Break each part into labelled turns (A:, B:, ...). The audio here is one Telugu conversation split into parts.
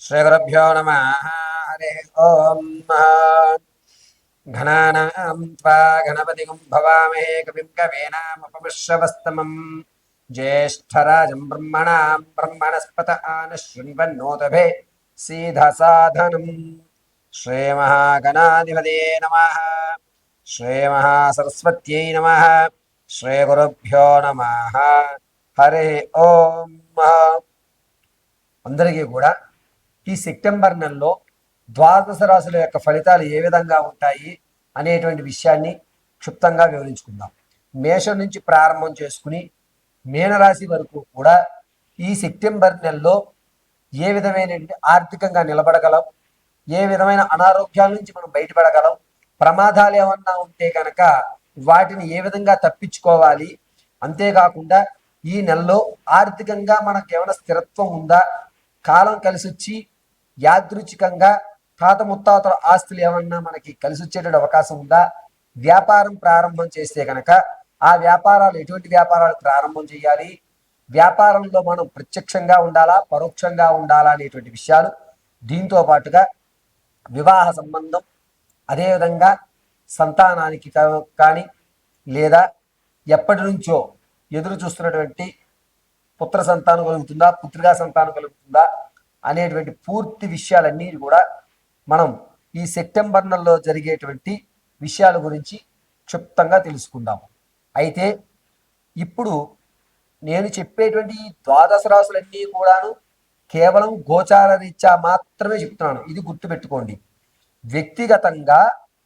A: श्रीगुरुभ्यो नमः। हरिः ओम्। घनानां त्वा गणपतिं भवामहे कविं कवीनामुपमश्रवस्तमम् ज्येष्ठराजं ब्रह्मणां ब्रह्मणस्पत आनशृण्वन्नोतभे सीधसाधनम्। श्रीमहागणाधिपतये नमः। श्रीमहासरस्वत्यै नमः। श्रीगुरुभ्यो नमः। हरिः ओम्। అందరికీ కూడా ఈ సెప్టెంబర్ నెలలో ద్వాదశ రాశుల యొక్క ఫలితాలు ఏ విధంగా ఉంటాయి అనేటువంటి విషయాన్ని క్షుప్తంగా వివరించుకుందాం. మేషం నుంచి ప్రారంభం చేసుకుని మీనరాశి వరకు కూడా ఈ సెప్టెంబర్ నెలలో ఏ విధమైన ఆర్థికంగా నిలబడగలం, ఏ విధమైన అనారోగ్యాల నుంచి మనం బయటపడగలం, ప్రమాదాలు ఏమన్నా ఉంటే కనుక వాటిని ఏ విధంగా తప్పించుకోవాలి, అంతేకాకుండా ఈ నెలలో ఆర్థికంగా మనకు ఏమైనా స్థిరత్వం ఉందా, కాలం కలిసి వచ్చి యాదృచ్ఛికంగా తాత ముత్తాతల ఆస్తులు ఏమన్నా మనకి కలిసి వచ్చేటువంటి అవకాశం ఉందా, వ్యాపారం ప్రారంభం చేస్తే కనుక ఆ వ్యాపారాలు ఎటువంటి వ్యాపారాలు ప్రారంభం చేయాలి, వ్యాపారంలో మనం ప్రత్యక్షంగా ఉండాలా పరోక్షంగా ఉండాలా అనేటువంటి విషయాలు, దీంతో పాటుగా వివాహ సంబంధం, అదేవిధంగా సంతానానికి కానీ లేదా ఎప్పటి నుంచో ఎదురు చూస్తున్నటువంటి పుత్ర సంతానం కలుగుతుందా, పుత్రికా సంతానం కలుగుతుందా అనేటువంటి పూర్తి విషయాలన్నీ కూడా మనం ఈ సెప్టెంబర్ నెలలో జరిగేటువంటి విషయాల గురించి క్షుప్తంగా తెలుసుకుందాము. అయితే ఇప్పుడు నేను చెప్పేటువంటి ద్వాదశ రాశులన్నీ కూడాను కేవలం గోచార రీత్యా మాత్రమే చెప్తున్నాను. ఇది గుర్తుపెట్టుకోండి. వ్యక్తిగతంగా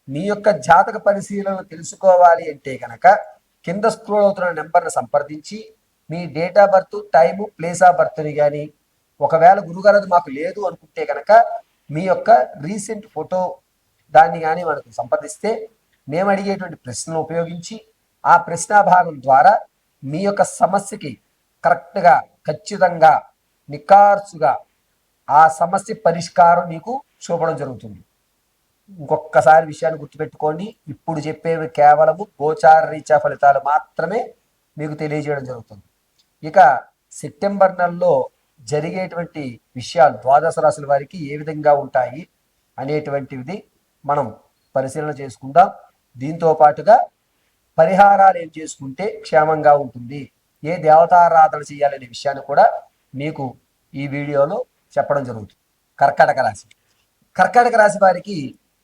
A: మీ యొక్క జాతక పరిశీలన తెలుసుకోవాలి అంటే కనుక కింద స్క్రోల్ అవుతున్న నెంబర్ని సంప్రదించి మీ date of birth, time, place of బర్త్ని కానీ, ఒకవేళ గురుగారు అది మాకు లేదు అనుకుంటే కనుక మీ యొక్క రీసెంట్ ఫోటో దాన్ని కానీ మనకు సంప్రదిస్తే మేము అడిగేటువంటి ప్రశ్నలు ఉపయోగించి ఆ ప్రశ్న భాగం ద్వారా మీ యొక్క సమస్యకి కరెక్ట్గా ఖచ్చితంగా నికార్సుగా ఆ సమస్య పరిష్కారం మీకు చూపడం జరుగుతుంది. ఇంకొకసారి విషయాన్ని గుర్తుపెట్టుకోండి, ఇప్పుడు చెప్పేవి కేవలము గోచార రీత్యా ఫలితాలు మాత్రమే మీకు తెలియజేయడం జరుగుతుంది. ఇక సెప్టెంబర్ నెలలో జరిగేటువంటి విషయాలు ద్వాదశ రాశుల వారికి ఏ విధంగా ఉంటాయి అనేటువంటిది మనం పరిశీలన చేసుకుందాం. దీంతో పాటుగా పరిహారాలు ఏం చేసుకుంటే క్షేమంగా ఉంటుంది, ఏ దేవతారాధన చేయాలనే విషయాన్ని కూడా మీకు ఈ వీడియోలో చెప్పడం జరుగుతుంది. కర్కాటక రాశి. కర్కాటక రాశి వారికి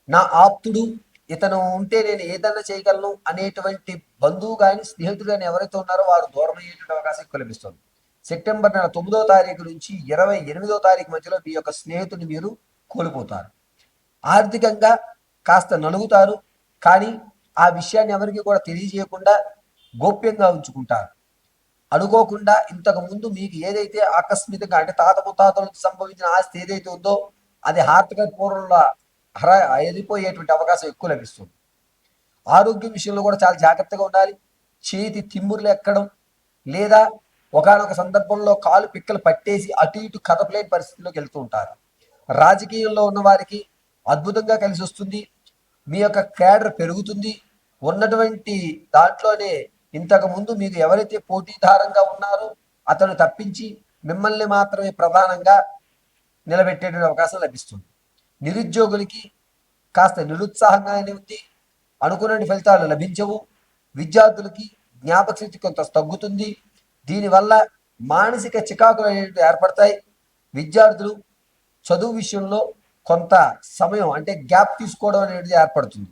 A: నా ఆప్తుడు ఇతను ఉంటే నేను ఏదన్నా చేయగలను అనేటువంటి బంధువు కానీ స్నేహితుడు కానీ ఎవరైతే ఉన్నారో వారు దూరం అయ్యేటువంటి అవకాశం ఎక్కువ లభిస్తుంది. సెప్టెంబర్ నెల 9వ తారీఖు నుంచి 28వ తారీఖు మధ్యలో మీ యొక్క స్నేహితుడిని మీరు కోల్పోతారు. ఆర్థికంగా కాస్త నలుగుతారు, కానీ ఆ విషయాన్ని ఎవరికి కూడా తెలియజేయకుండా గోప్యంగా ఉంచుకుంటారు. అనుకోకుండా ఇంతకు ముందు మీకు ఏదైతే ఆకస్మికంగా అంటే తాత ముత్తాతల నుంచి సంభవించిన ఆస్తి ఏదైతే ఉందో అది హార్తిక పూర్వంలో ఎదిపోయేటువంటి అవకాశం ఎక్కువ లభిస్తుంది. ఆరోగ్యం విషయంలో కూడా చాలా జాగ్రత్తగా ఉండాలి. చేతి తిమ్ముర్లు ఎక్కడం లేదా ఒకనొక సందర్భంలో కాలు పిక్కలు పట్టేసి అటు ఇటు కదపలేని పరిస్థితిలోకి వెళ్తూ ఉంటారు. రాజకీయంలో ఉన్న వారికి అద్భుతంగా కలిసి వస్తుంది. మీ యొక్క క్యాడర్ పెరుగుతుంది. ఉన్నటువంటి దాంట్లోనే ఇంతకు ముందు మీకు ఎవరైతే పోటీదారంగా ఉన్నారో అతను తప్పించి మిమ్మల్ని మాత్రమే ప్రధానంగా నిలబెట్టేటువంటి అవకాశం లభిస్తుంది. నిరుద్యోగులకి కాస్త నిరుత్సాహంగానే ఉంది, అనుకున్న ఫలితాలు లభించవు. విద్యార్థులకి జ్ఞాపక శక్తి కొంత తగ్గుతుంది. దీనివల్ల మానసిక చికాకులు అనేవి ఏర్పడతాయి. విద్యార్థులు చదువు విషయంలో కొంత సమయం అంటే గ్యాప్ తీసుకోవడం అనేది ఏర్పడుతుంది.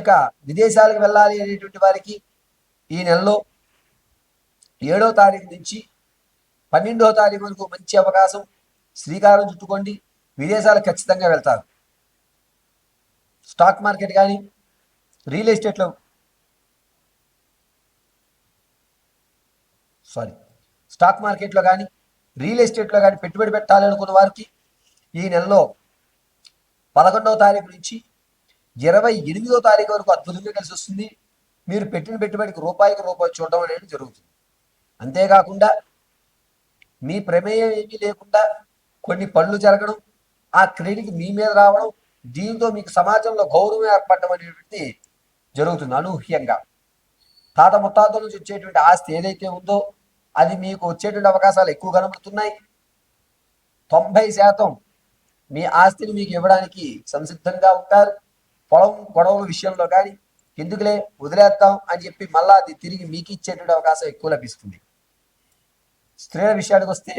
A: ఇక విదేశాలకు వెళ్ళాలి అనేటువంటి వారికి ఈ నెలలో 7వ తారీఖు నుంచి 12వ తారీఖు వరకు మంచి అవకాశం. శ్రీకారం చుట్టుకోండి, విదేశాలకు ఖచ్చితంగా వెళ్తారు. స్టాక్ మార్కెట్ కానీ రియల్ ఎస్టేట్లో స్టాక్ మార్కెట్లో కానీ రియల్ ఎస్టేట్లో కానీ పెట్టుబడి పెట్టాలి అనుకున్న వారికి ఈ నెలలో 11వ తారీఖు నుంచి 28వ తారీఖు వరకు అద్భుతంగా కలిసి వస్తుంది. మీరు పెట్టిన పెట్టుబడికి రూపాయికి రూపాయి చూడడం అనేది జరుగుతుంది. అంతేకాకుండా మీ ప్రమేయం ఏమీ లేకుండా కొన్ని పనులు జరగడం, ఆ క్రెడిట్ మీ మీద రావడం, దీంతో మీకు సమాజంలో గౌరవం ఏర్పడడం అనేటువంటి జరుగుతుంది. అనూహ్యంగా తాత ముత్తాతల నుంచి వచ్చేటువంటి ఆస్తి ఏదైతే ఉందో అది మీకు వచ్చేటువంటి అవకాశాలు ఎక్కువ కనబడుతున్నాయి. 90% మీ ఆస్తిని మీకు ఇవ్వడానికి సంసిద్ధంగా ఉంటారు. పొలం గొడవల విషయంలో కానీ ఎందుకులే వదిలేద్దాం అని చెప్పి మళ్ళా అది తిరిగి మీకు ఇచ్చేటువంటి అవకాశం ఎక్కువ లభిస్తుంది. స్త్రీల విషయానికి వస్తే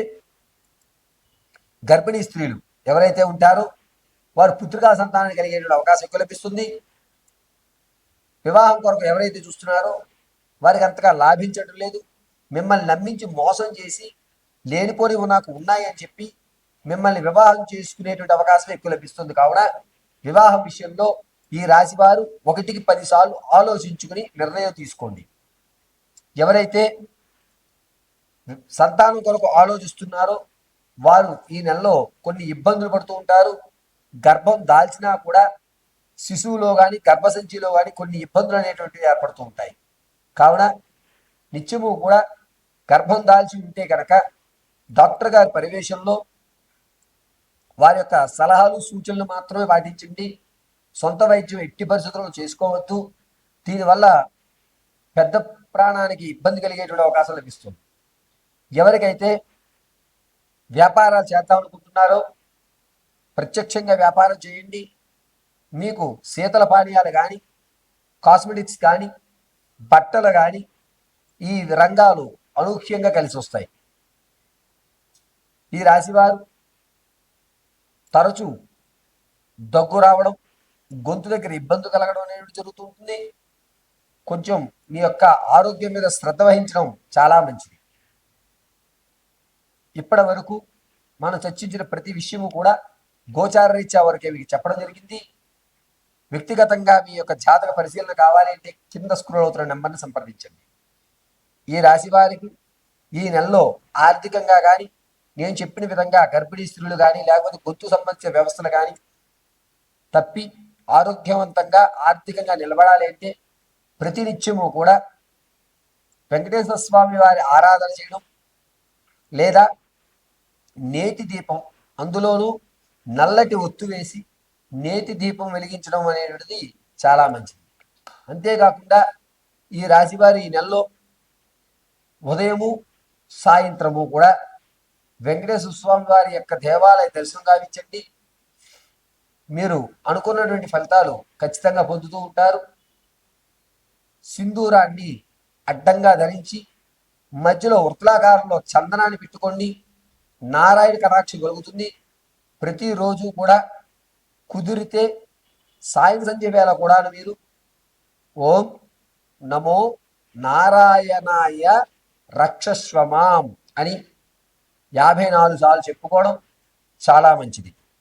A: గర్భిణీ స్త్రీలు ఎవరైతే ఉంటారో వారు పుత్రికా సంతానాన్ని కలిగేటువంటి అవకాశం ఎక్కువ లభిస్తుంది. వివాహం కొరకు ఎవరైతే చూస్తున్నారో వారికి అంతగా లాభించడం లేదు. మిమ్మల్ని నమ్మించి మోసం చేసి లేనిపోనివి నాకు ఉన్నాయి అని చెప్పి మిమ్మల్ని వివాహం చేసుకునేటువంటి అవకాశం ఎక్కువ లభిస్తుంది. కావున వివాహం విషయంలో ఈ రాశి వారు 1కి 10 సార్లు ఆలోచించుకుని నిర్ణయం తీసుకోండి. ఎవరైతే సంతానం కొరకు ఆలోచిస్తున్నారో వారు ఈ నెలలో కొన్ని ఇబ్బందులు పడుతూ ఉంటారు. గర్భం దాల్చినా కూడా శిశువులో కానీ గర్భసంచిలో కానీ కొన్ని ఇబ్బందులు అనేటువంటివి ఏర్పడుతూ ఉంటాయి. కావున నిత్యము కూడా గర్భం దాల్చి ఉంటే కనుక డాక్టర్ గారి పర్యవేక్షణలో వారి యొక్క సలహాలు సూచనలు మాత్రమే పాటించండి. సొంత వైద్యం ఎట్టి పరిస్థితుల్లో చేసుకోవద్దు. దీనివల్ల పెద్ద ప్రాణానికి ఇబ్బంది కలిగేటువంటి అవకాశం లభిస్తుంది. ఎవరికైతే వ్యాపారాలు చేద్దాం అనుకుంటున్నారో ప్రత్యక్షంగా వ్యాపారం చేయండి. మీకు శీతల పానీయాలు కానీ కాస్మెటిక్స్ కానీ బట్టలు కానీ ఈ రంగాలు అనూహ్యంగా కలిసి వస్తాయి. ఈ రాశివారు తరచూ దగ్గు రావడం, గొంతు దగ్గర ఇబ్బంది కలగడం అనేది జరుగుతుంటుంది. కొంచెం మీ యొక్క ఆరోగ్యం మీద శ్రద్ధ వహించడం చాలా మంచిది. ఇప్పటి వరకు మనం చర్చించిన ప్రతి విషయము కూడా గోచార రీత్యా వరకే మీకు చెప్పడం జరిగింది. వ్యక్తిగతంగా మీ యొక్క జాతక పరిశీలన కావాలి అంటే కింద స్క్రోల్ అవుతున్న నెంబర్ని సంప్రదించండి. ఈ రాశి వారికి ఈ నెలలో ఆర్థికంగా కానీ నేను చెప్పిన విధంగా గర్భిణీ స్త్రీలు కానీ లేకపోతే గొంతు సంబంధించిన వ్యవస్థలు కానీ తప్పి ఆరోగ్యవంతంగా ఆర్థికంగా నిలబడాలి అంటే ప్రతినిత్యము కూడా వెంకటేశ్వర స్వామి వారి ఆరాధన చేయడం లేదా నేతి దీపం అందులోనూ నల్లటి ఒత్తు వేసి నేతి దీపం వెలిగించడం అనేటువంటిది చాలా మంచిది. అంతేకాకుండా ఈ రాశివారి ఈ నెలలో ఉదయము సాయంత్రము కూడా వెంకటేశ్వర స్వామి వారి యొక్క దేవాలయ దర్శనం గావించండి. మీరు అనుకున్నటువంటి ఫలితాలు ఖచ్చితంగా పొందుతూ ఉంటారు. సింధూరాన్ని అడ్డంగా ధరించి మధ్యలో వృత్తాకారంలో చందనాన్ని పెట్టుకోండి. నారాయణ కటాక్షం కలుగుతుంది. ప్రతిరోజు కూడా కుదిరితే సాయం సంధ్య వేళ కూడా మీరు ఓం నమో నారాయణాయ రక్షస్వమాం అని 54 సార్లు చెప్పుకోవడం చాలా మంచిది.